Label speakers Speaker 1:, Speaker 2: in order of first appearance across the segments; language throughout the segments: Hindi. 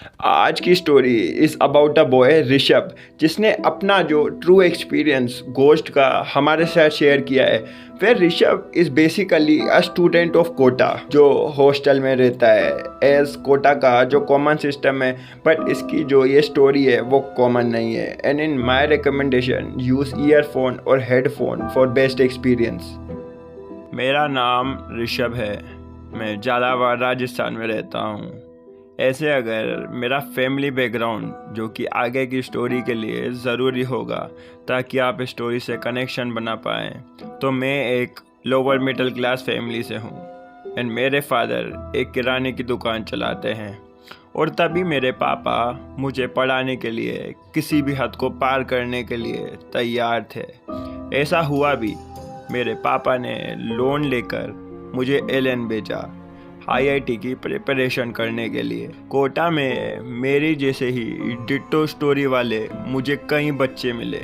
Speaker 1: आज की story is about a boy Rishabh, जिसने अपना जो ट्रू एक्सपीरियंस घोस्ट का हमारे साथ शेयर किया है। फिर Rishabh is basically a student of Kota जो हॉस्टल में रहता है एज कोटा का जो कॉमन सिस्टम है। बट इसकी जो ये स्टोरी है वो कॉमन नहीं है। And in my recommendation use earphone और हेडफोन फॉर बेस्ट एक्सपीरियंस। मेरा नाम ऋषभ है। मैं झालावाड़ राजस्थान में रहता हूँ। ऐसे अगर मेरा फैमिली बैकग्राउंड जो कि आगे की स्टोरी के लिए ज़रूरी होगा ताकि आप स्टोरी से कनेक्शन बना पाएँ, तो मैं एक लोअर मिडिल क्लास फैमिली से हूँ। एंड मेरे फादर एक किराने की दुकान चलाते हैं और तभी मेरे पापा मुझे पढ़ाने के लिए किसी भी हद को पार करने के लिए तैयार थे। ऐसा हुआ भी। मेरे पापा ने लोन लेकर मुझे एलएन भेजा आईआईटी की प्रिपरेशन करने के लिए। कोटा में मेरी जैसे ही डिट्टो स्टोरी वाले मुझे कई बच्चे मिले।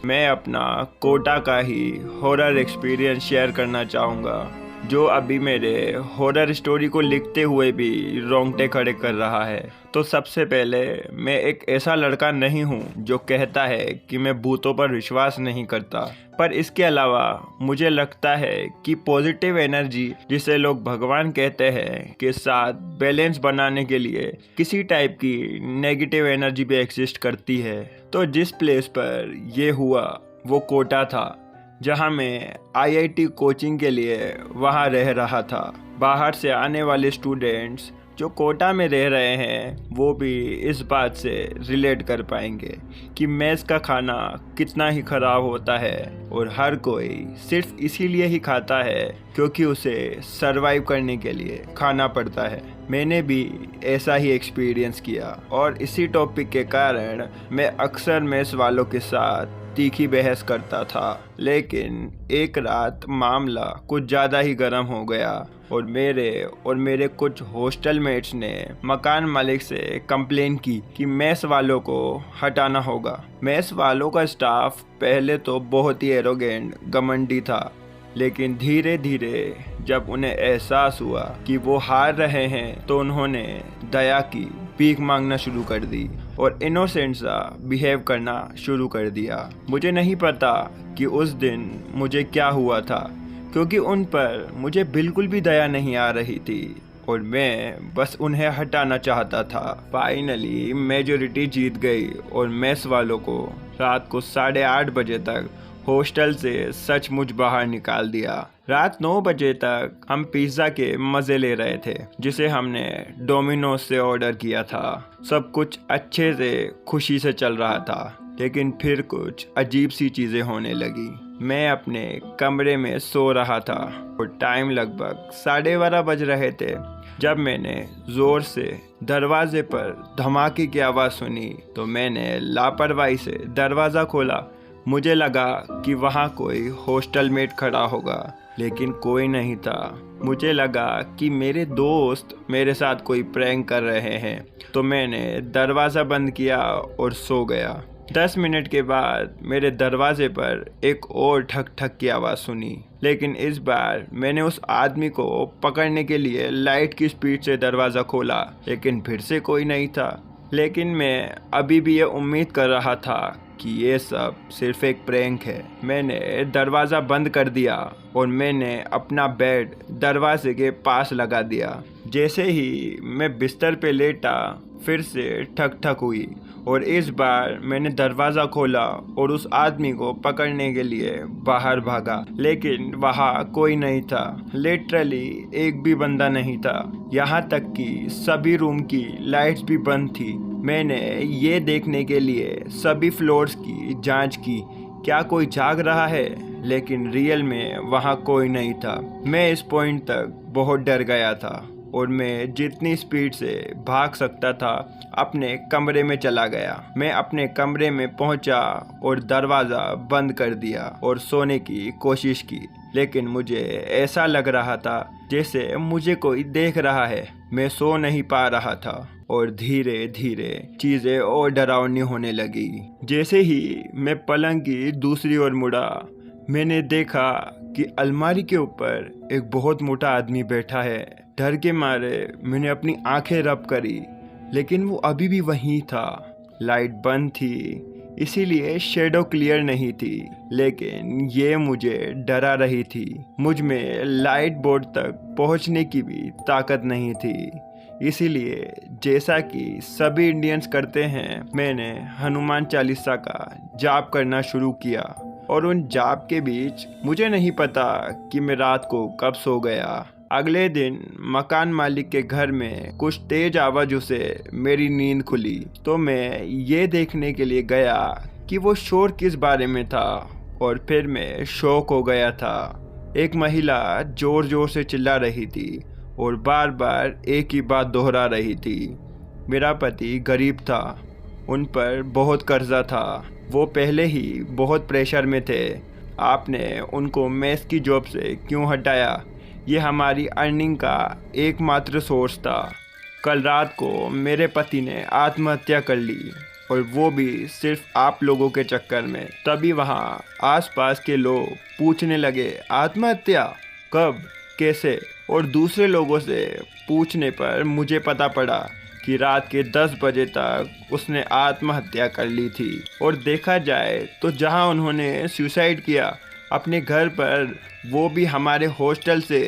Speaker 1: मैं अपना कोटा का ही हॉरर एक्सपीरियंस शेयर करना चाहूँगा जो अभी मेरे हॉरर स्टोरी को लिखते हुए भी रोंगटे खड़े कर रहा है। तो सबसे पहले, मैं एक ऐसा लड़का नहीं हूँ जो कहता है कि मैं भूतों पर विश्वास नहीं करता, पर इसके अलावा मुझे लगता है कि पॉजिटिव एनर्जी जिसे लोग भगवान कहते हैं के साथ बैलेंस बनाने के लिए किसी टाइप की नेगेटिव एनर्जी भी एग्जिस्ट करती है। तो जिस प्लेस पर ये हुआ वो कोटा था, जहाँ मैं आईआईटी कोचिंग के लिए वहाँ रह रहा था। बाहर से आने वाले स्टूडेंट्स जो कोटा में रह रहे हैं वो भी इस बात से रिलेट कर पाएंगे कि मेस का खाना कितना ही ख़राब होता है और हर कोई सिर्फ इसीलिए ही खाता है क्योंकि उसे सरवाइव करने के लिए खाना पड़ता है। मैंने भी ऐसा ही एक्सपीरियंस किया और इसी टॉपिक के कारण मैं अक्सर मेस वालों के साथ तीखी बहस करता था। लेकिन एक रात मामला कुछ ज़्यादा ही गर्म हो गया और मेरे कुछ हॉस्टल मेट्स ने मकान मालिक से कंप्लेन की कि मेस वालों को हटाना होगा। मेस वालों का स्टाफ पहले तो बहुत ही एरोगेंट घमंडी था, लेकिन धीरे धीरे जब उन्हें एहसास हुआ कि वो हार रहे हैं तो उन्होंने दया की भीख मांगना शुरू कर दी और इनोसेंट सा बिहेव करना शुरू कर दिया। मुझे नहीं पता कि उस दिन मुझे क्या हुआ था, क्योंकि उन पर मुझे बिल्कुल भी दया नहीं आ रही थी और मैं बस उन्हें हटाना चाहता था। फाइनली मेजॉरिटी जीत गई और मेस वालों को रात को 8:30 बजे तक हॉस्टल से सचमुच बाहर निकाल दिया। रात 9 बजे तक हम पिज़्ज़ा के मज़े ले रहे थे जिसे हमने डोमिनोज से ऑर्डर किया था। सब कुछ अच्छे से खुशी से चल रहा था, लेकिन फिर कुछ अजीब सी चीज़ें होने लगी। मैं अपने कमरे में सो रहा था और टाइम लगभग 12:30 बज रहे थे जब मैंने ज़ोर से दरवाजे पर धमाके की आवाज़ सुनी। तो मैंने लापरवाही से दरवाज़ा खोला। मुझे लगा कि वहाँ कोई हॉस्टल मेट खड़ा होगा, लेकिन कोई नहीं था। मुझे लगा कि मेरे दोस्त मेरे साथ कोई प्रैंक कर रहे हैं, तो मैंने दरवाज़ा बंद किया और सो गया। 10 मिनट के बाद मेरे दरवाजे पर एक और ठक ठक की आवाज़ सुनी, लेकिन इस बार मैंने उस आदमी को पकड़ने के लिए लाइट की स्पीड से दरवाज़ा खोला, लेकिन फिर से कोई नहीं था। लेकिन मैं अभी भी ये उम्मीद कर रहा था कि ये सब सिर्फ एक प्रैंक है। मैंने दरवाज़ा बंद कर दिया और मैंने अपना बेड दरवाजे के पास लगा दिया। जैसे ही मैं बिस्तर पे लेटा, फिर से ठक ठक हुई और इस बार मैंने दरवाज़ा खोला और उस आदमी को पकड़ने के लिए बाहर भागा, लेकिन वहाँ कोई नहीं था। लिटरली एक भी बंदा नहीं था। यहाँ तक कि सभी रूम की लाइट्स भी बंद थी। मैंने ये देखने के लिए सभी फ्लोर्स की जांच की, क्या कोई जाग रहा है, लेकिन रियल में वहाँ कोई नहीं था। मैं इस पॉइंट तक बहुत डर गया था और मैं जितनी स्पीड से भाग सकता था अपने कमरे में चला गया। मैं अपने कमरे में पहुंचा और दरवाज़ा बंद कर दिया और सोने की कोशिश की, लेकिन मुझे ऐसा लग रहा था जैसे मुझे कोई देख रहा है। मैं सो नहीं पा रहा था और धीरे धीरे चीज़ें और डरावनी होने लगी। जैसे ही मैं पलंग की दूसरी ओर मुड़ा, मैंने देखा कि अलमारी के ऊपर एक बहुत मोटा आदमी बैठा है। डर के मारे मैंने अपनी आंखें रब करी, लेकिन वो अभी भी वहीं था। लाइट बंद थी, इसीलिए शेडो क्लियर नहीं थी, लेकिन ये मुझे डरा रही थी। मुझ में लाइट बोर्ड तक पहुंचने की भी ताकत नहीं थी। इसीलिए जैसा कि सभी इंडियंस करते हैं, मैंने हनुमान चालीसा का जाप करना शुरू किया। और उन जाप के बीच मुझे नहीं पता कि मैं रात को कब सो गया। अगले दिन मकान मालिक के घर में कुछ तेज आवाज़ों से मेरी नींद खुली, तो मैं ये देखने के लिए गया कि वो शोर किस बारे में था। और फिर मैं शॉक हो गया था। एक महिला जोर जोर से चिल्ला रही थी और बार बार एक ही बात दोहरा रही थी। मेरा पति गरीब था, उन पर बहुत कर्जा था, वो पहले ही बहुत प्रेशर में थे। आपने उनको मेस की जॉब से क्यों हटाया? ये हमारी अर्निंग का एकमात्र सोर्स था। कल रात को मेरे पति ने आत्महत्या कर ली, और वो भी सिर्फ आप लोगों के चक्कर में। तभी वहाँ आसपास के लोग पूछने लगे, आत्महत्या कब, कैसे? और दूसरे लोगों से पूछने पर मुझे पता पड़ा कि रात के 10 बजे तक उसने आत्महत्या कर ली थी। और देखा जाए तो जहाँ उन्होंने सुसाइड किया, अपने घर पर, वो भी हमारे हॉस्टल से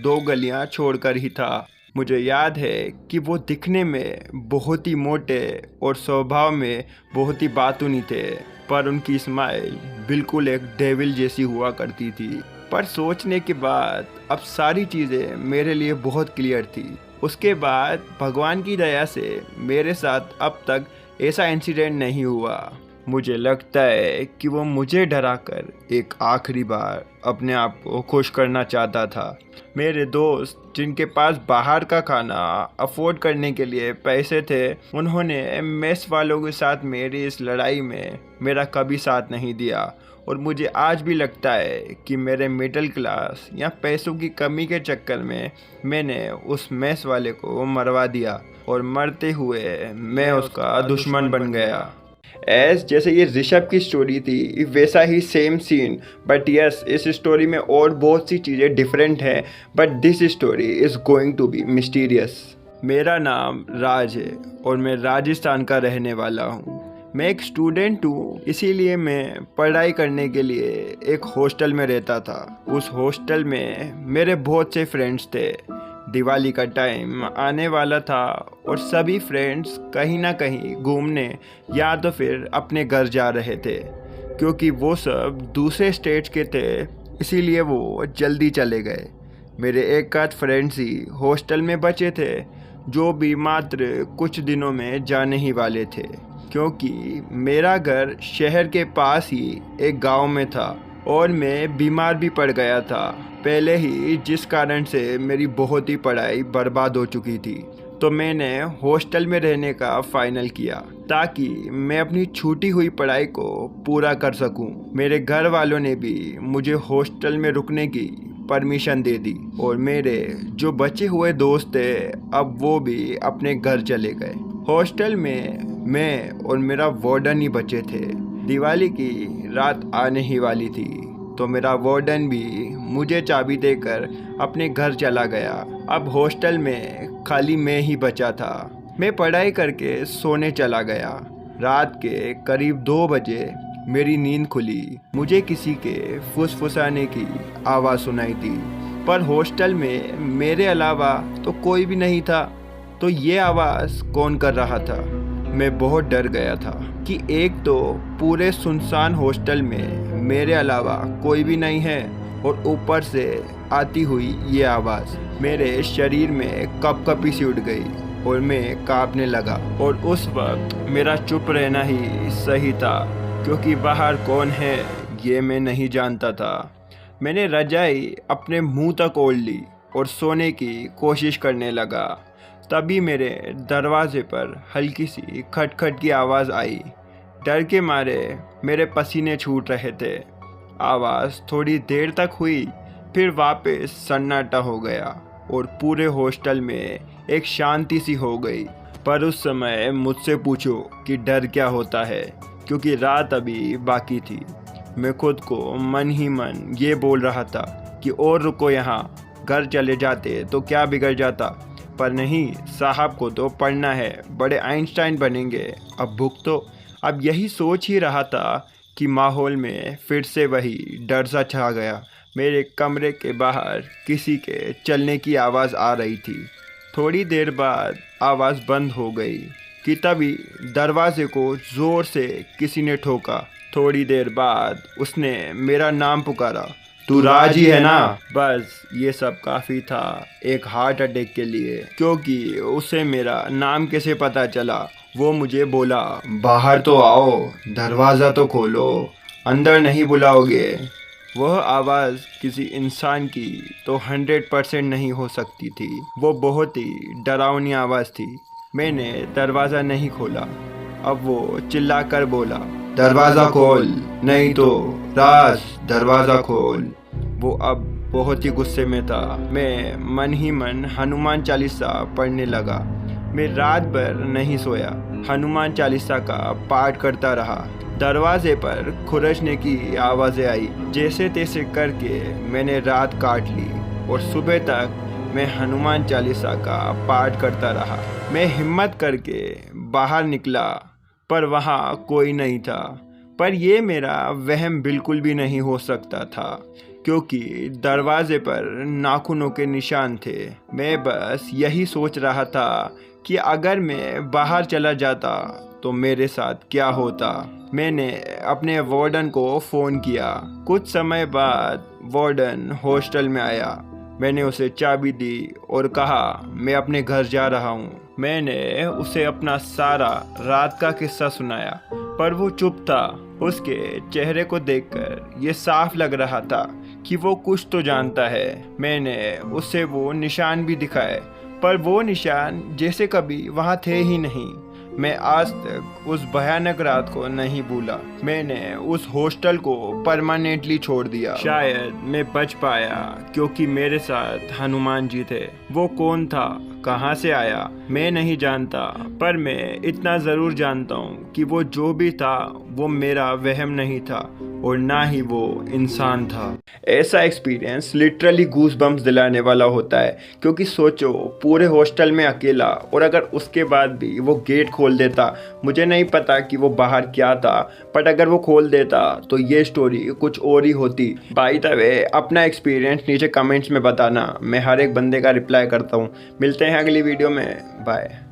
Speaker 1: 2 गलियां छोड़कर ही था। मुझे याद है कि वो दिखने में बहुत ही मोटे और स्वभाव में बहुत ही बातूनी थे, पर उनकी स्माइल बिल्कुल एक डेविल जैसी हुआ करती थी। पर सोचने के बाद अब सारी चीज़ें मेरे लिए बहुत क्लियर थी। उसके बाद भगवान की दया से मेरे साथ अब तक ऐसा इंसिडेंट नहीं हुआ। मुझे लगता है कि वो मुझे डराकर एक आखिरी बार अपने आप को खुश करना चाहता था। मेरे दोस्त जिनके पास बाहर का खाना अफोर्ड करने के लिए पैसे थे, उन्होंने मेस वालों के साथ मेरी इस लड़ाई में मेरा कभी साथ नहीं दिया। और मुझे आज भी लगता है कि मेरे मिडिल क्लास या पैसों की कमी के चक्कर में मैंने उस मेस वाले को मरवा दिया, और मरते हुए मैं उसका दुश्मन बन गया। जैसे ये ऋषभ की स्टोरी थी, वैसा ही सेम सीन, बट यस, इस स्टोरी में और बहुत सी चीज़ें डिफरेंट हैं, but this story is going to be mysterious. मेरा नाम राज है और मैं राजस्थान का रहने वाला हूँ। मैं एक स्टूडेंट हूँ, इसीलिए मैं पढ़ाई करने के लिए एक हॉस्टल में रहता था। उस हॉस्टल में मेरे बहुत से फ्रेंड्स थे। दिवाली का टाइम आने वाला था और सभी फ्रेंड्स कहीं ना कहीं घूमने या तो फिर अपने घर जा रहे थे, क्योंकि वो सब दूसरे स्टेट्स के थे, इसीलिए वो जल्दी चले गए। मेरे एक आध फ्रेंड्स ही हॉस्टल में बचे थे, जो भी मात्र कुछ दिनों में जाने ही वाले थे, क्योंकि मेरा घर शहर के पास ही एक गांव में था और मैं बीमार भी पड़ गया था पहले ही, जिस कारण से मेरी बहुत ही पढ़ाई बर्बाद हो चुकी थी। तो मैंने हॉस्टल में रहने का फाइनल किया ताकि मैं अपनी छूटी हुई पढ़ाई को पूरा कर सकूं। मेरे घर वालों ने भी मुझे हॉस्टल में रुकने की परमिशन दे दी, और मेरे जो बचे हुए दोस्त थे अब वो भी अपने घर चले गए। हॉस्टल में मैं और मेरा वार्डन ही बचे थे। दिवाली की रात आने ही वाली थी, तो मेरा वार्डन भी मुझे चाबी देकर अपने घर चला गया। अब हॉस्टल में खाली मैं ही बचा था। मैं पढ़ाई करके सोने चला गया। रात के करीब 2 बजे मेरी नींद खुली। मुझे किसी के फुसफुसाने की आवाज़ सुनाई दी, पर हॉस्टल में मेरे अलावा तो कोई भी नहीं था। तो ये आवाज़ कौन कर रहा था? मैं बहुत डर गया था कि एक तो पूरे सुनसान हॉस्टल में मेरे अलावा कोई भी नहीं है, और ऊपर से आती हुई ये आवाज़ मेरे शरीर में कपकपी सी उठ गई और मैं कांपने लगा। और उस वक्त मेरा चुप रहना ही सही था, क्योंकि बाहर कौन है ये मैं नहीं जानता था। मैंने रजाई अपने मुंह तक ओढ़ ली और सोने की कोशिश करने लगा। तभी मेरे दरवाजे पर हल्की सी खटखट की आवाज़ आई। डर के मारे मेरे पसीने छूट रहे थे। आवाज़ थोड़ी देर तक हुई, फिर वापस सन्नाटा हो गया और पूरे हॉस्टल में एक शांति सी हो गई। पर उस समय मुझसे पूछो कि डर क्या होता है, क्योंकि रात अभी बाकी थी। मैं खुद को मन ही मन ये बोल रहा था कि और रुको, यहाँ घर चले जाते तो क्या बिगड़ जाता। पर नहीं, साहब को तो पढ़ना है, बड़े आइंस्टाइन बनेंगे, अब भुगतो। अब यही सोच ही रहा था कि माहौल में फिर से वही डर सा छा गया। मेरे कमरे के बाहर किसी के चलने की आवाज़ आ रही थी। थोड़ी देर बाद आवाज़ बंद हो गई कि तभी दरवाजे को ज़ोर से किसी ने ठोका। थोड़ी देर बाद उसने मेरा नाम पुकारा, तू राज ही है ना? बस ये सब काफ़ी था एक हार्ट अटैक के लिए, क्योंकि उसे मेरा नाम कैसे पता चला। वो मुझे बोला, बाहर तो आओ, दरवाज़ा तो खोलो, अंदर नहीं बुलाओगे। वह आवाज़ किसी इंसान की तो 100% नहीं हो सकती थी। वो बहुत ही डरावनी आवाज़ थी। मैंने दरवाज़ा नहीं खोला। अब वो चिल्लाकर बोला, दरवाज़ा खोल, नहीं तो राज, दरवाज़ा खोल। वो अब बहुत ही गुस्से में था। मैं मन ही मन हनुमान चालीसा पढ़ने लगा। मैं रात भर नहीं सोया, हनुमान चालीसा का पाठ करता रहा। दरवाजे पर खुरचने की आवाज़ें आई। जैसे तैसे करके मैंने रात काट ली और सुबह तक मैं हनुमान चालीसा का पाठ करता रहा। मैं हिम्मत करके बाहर निकला, पर वहाँ कोई नहीं था। पर यह मेरा वहम बिल्कुल भी नहीं हो सकता था, क्योंकि दरवाजे पर नाखूनों के निशान थे। मैं बस यही सोच रहा था कि अगर मैं बाहर चला जाता तो मेरे साथ क्या होता। मैंने अपने वार्डन को फ़ोन किया। कुछ समय बाद वार्डन हॉस्टल में आया। मैंने उसे चाबी दी और कहा, मैं अपने घर जा रहा हूँ। मैंने उसे अपना सारा रात का किस्सा सुनाया, पर वो चुप था। उसके चेहरे को देखकर ये साफ लग रहा था कि वो कुछ तो जानता है। मैंने उसे वो निशान भी दिखाए, पर वो निशान जैसे कभी वहाँ थे ही नहीं। मैं आज तक उस भयानक रात को नहीं भूला। मैंने उस हॉस्टल को परमानेंटली छोड़ दिया। शायद मैं बच पाया क्योंकि मेरे साथ हनुमान जी थे। वो कौन था, कहाँ से आया, मैं नहीं जानता, पर मैं इतना ज़रूर जानता हूँ कि वो जो भी था वो मेरा वहम नहीं था और ना ही वो इंसान था। ऐसा एक्सपीरियंस लिटरली गूज बम्स दिलाने वाला होता है, क्योंकि सोचो पूरे हॉस्टल में अकेला, और अगर उसके बाद भी वो गेट खोल देता, मुझे नहीं पता कि वो बाहर क्या था, बट अगर वो खोल देता तो ये स्टोरी कुछ और ही होती। बाय द वे, अपना एक्सपीरियंस नीचे कमेंट्स में बताना, मैं हर एक बंदे का रिप्लाई करता हूँ। मिलते हैं अगली वीडियो में, बाय।